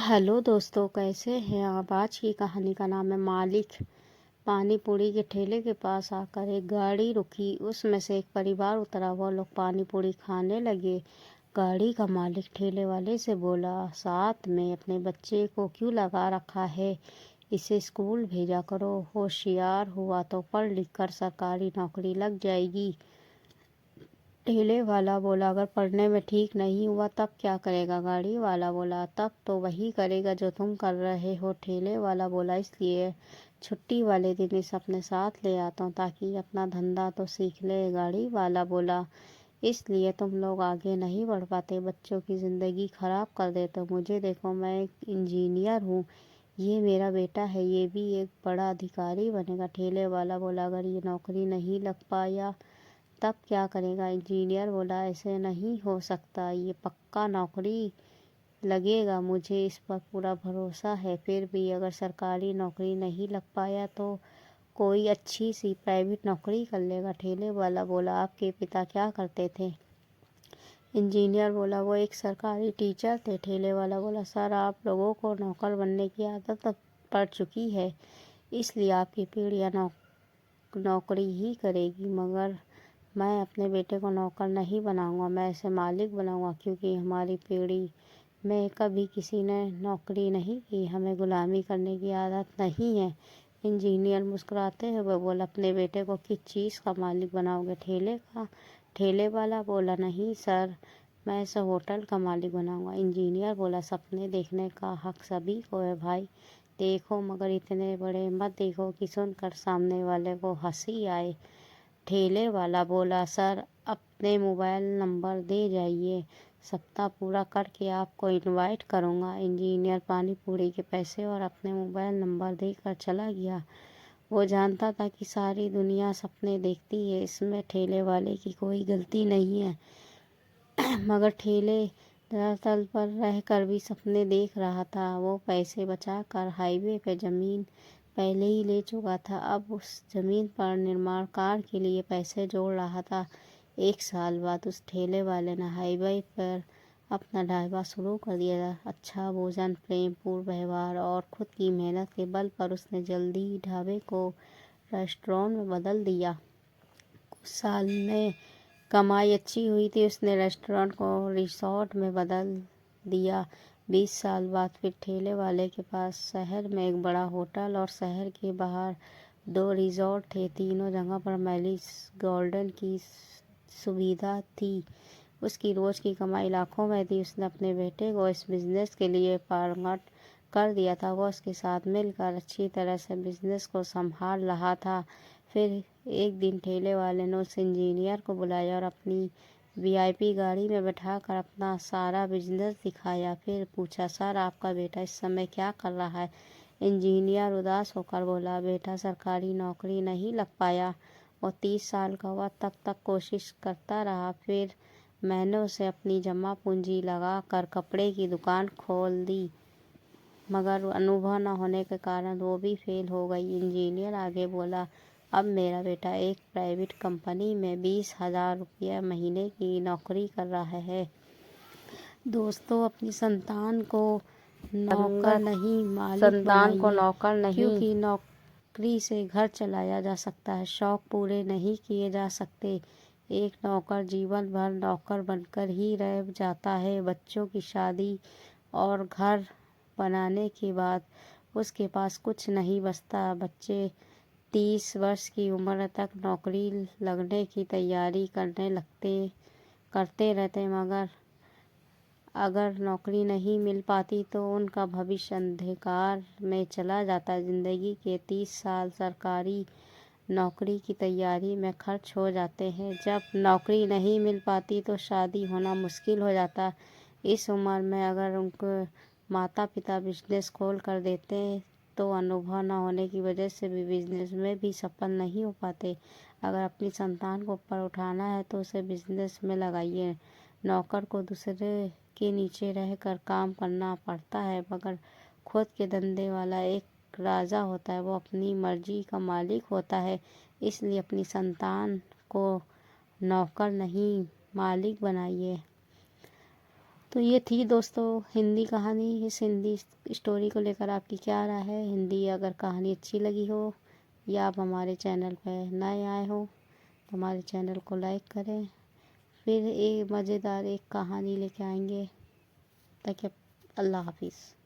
Hello दोस्तों, कैसे हैं आप। आज की कहानी का नाम है मालिक। पानी पूरी के ठेले के पास आकर एक गाड़ी रुकी। उसमें से एक परिवार उतरा। वो लोग पानी पूरी खाने लगे। गाड़ी का मालिक ठेले वाले से बोला, साथ में अपने बच्चे को क्यों लगा रखा है? इसे स्कूल भेजा करो। होशियार हुआ तो पढ़ लिख कर सरकारी नौकरी लग जाएगी। ठेले वाला बोला, अगर पढ़ने में ठीक नहीं हुआ तब क्या करेगा? गाड़ी वाला बोला, तब तो वही करेगा जो तुम कर रहे हो। ठेले वाला बोला, इसलिए छुट्टी वाले दिन इसे अपने साथ ले आता हूँ ताकि अपना धंधा तो सीख ले। गाड़ी वाला बोला, इसलिए तुम लोग आगे नहीं बढ़ पाते, बच्चों की ज़िंदगी खराब कर देते हो। मुझे देखो, मैं एक इंजीनियर हूँ, ये मेरा बेटा है, ये भी एक बड़ा अधिकारी बनेगा। ठेले वाला बोला, अगर ये नौकरी नहीं लग पाया तब क्या करेगा? इंजीनियर बोला, ऐसे नहीं हो सकता, ये पक्का नौकरी लगेगा, मुझे इस पर पूरा भरोसा है। फिर भी अगर सरकारी नौकरी नहीं लग पाया तो कोई अच्छी सी प्राइवेट नौकरी कर लेगा। ठेले वाला बोला, आपके पिता क्या करते थे? इंजीनियर बोला, वो एक सरकारी टीचर थे। ठेले वाला बोला, सर, आप लोगों को नौकर बनने की आदत अब पड़ चुकी है, इसलिए आपकी पीढ़ियाँ नौकरी ही करेगी, मगर मैं अपने बेटे को नौकर नहीं बनाऊंगा, मैं इसे मालिक बनाऊंगा, क्योंकि हमारी पीढ़ी में कभी किसी ने नौकरी नहीं की, हमें गुलामी करने की आदत नहीं है। इंजीनियर मुस्कुराते हुए बोला, अपने बेटे को किस चीज़ का मालिक बनाओगे? ठेले का। ठेले वाला बोला, नहीं सर, मैं इसे होटल का मालिक बनाऊंगा। इंजीनियर बोला, सपने देखने का हक सभी को है भाई, देखो मगर इतने बड़े मत देखो कि सुनकर सामने वाले को हंसी आए। ठेले वाला बोला, सर, अपने मोबाइल नंबर दे जाइए, सप्ताह पूरा करके आपको इनवाइट करूँगा। इंजीनियर पानी पूरी के पैसे और अपने मोबाइल नंबर देकर चला गया। वो जानता था कि सारी दुनिया सपने देखती है, इसमें ठेले वाले की कोई गलती नहीं है। मगर ठेले धरातल पर रहकर भी सपने देख रहा था। वो पैसे बचाकर हाईवे पे ज़मीन पहले ही ले चुका था, अब उस ज़मीन पर निर्माण कार्य के लिए पैसे जोड़ रहा था। 1 साल बाद उस ठेले वाले ने हाईवे पर अपना ढाबा शुरू कर दिया। अच्छा भोजन, प्रेमपूर्ण व्यवहार और खुद की मेहनत के बल पर उसने जल्दी ही ढाबे को रेस्टोरेंट में बदल दिया। कुछ साल में कमाई अच्छी हुई थी, उसने रेस्टोरेंट को रिसोर्ट में बदल दिया। 20 साल बाद फिर ठेले वाले के पास शहर में एक बड़ा होटल और शहर के बाहर 2 रिसोर्ट थे। तीनों जगह पर मैरिज गार्डन की सुविधा थी। उसकी रोज की कमाई लाखों में थी। उसने अपने बेटे को इस बिजनेस के लिए पारंगत कर दिया था। वो उसके साथ मिलकर अच्छी तरह से बिजनेस को संभाल रहा था। फिर एक दिन ठेले वाले ने उस इंजीनियर को बुलाया और अपनी वीआईपी गाड़ी में बैठाकर अपना सारा बिजनेस दिखाया। फिर पूछा, सर, आपका बेटा इस समय क्या कर रहा है? इंजीनियर उदास होकर बोला, बेटा सरकारी नौकरी नहीं लग पाया। वो 30 साल का हुआ तब तक कोशिश करता रहा। फिर मैंने उसे अपनी जमा पूंजी लगा कर कपड़े की दुकान खोल दी, मगर अनुभव न होने के कारण वो भी फेल हो गई। इंजीनियर आगे बोला, अब मेरा बेटा एक प्राइवेट कंपनी में 20,000 रुपये महीने की नौकरी कर रहा है। दोस्तों, अपनी संतान को नौकर नहीं मालिक बनाइए, क्योंकि नौकरी से घर चलाया जा सकता है, शौक पूरे नहीं किए जा सकते। एक नौकर जीवन भर नौकर बनकर ही रह जाता है। बच्चों की शादी और घर बनाने के बाद उसके पास कुछ नहीं बचता। बच्चे 30 वर्ष की उम्र तक नौकरी लगने की तैयारी करते रहते, मगर अगर नौकरी नहीं मिल पाती तो उनका भविष्य अंधकार में चला जाता। ज़िंदगी के 30 साल सरकारी नौकरी की तैयारी में खर्च हो जाते हैं। जब नौकरी नहीं मिल पाती तो शादी होना मुश्किल हो जाता। इस उम्र में अगर उनको माता पिता बिजनेस खोल कर देते तो अनुभव न होने की वजह से भी बिजनेस में भी सफल नहीं हो पाते। अगर अपनी संतान को ऊपर उठाना है तो उसे बिजनेस में लगाइए। नौकर को दूसरे के नीचे रहकर काम करना पड़ता है, मगर खुद के धंधे वाला एक राजा होता है, वो अपनी मर्जी का मालिक होता है। इसलिए अपनी संतान को नौकर नहीं मालिक बनाइए। तो ये थी दोस्तों हिंदी कहानी। इस हिंदी स्टोरी को लेकर आपकी क्या राय है? हिंदी अगर कहानी अच्छी लगी हो या आप हमारे चैनल पर नए आए हो तो हमारे चैनल को लाइक करें। फिर एक मज़ेदार एक कहानी लेके आएंगे। तक अल्लाह हाफिज़।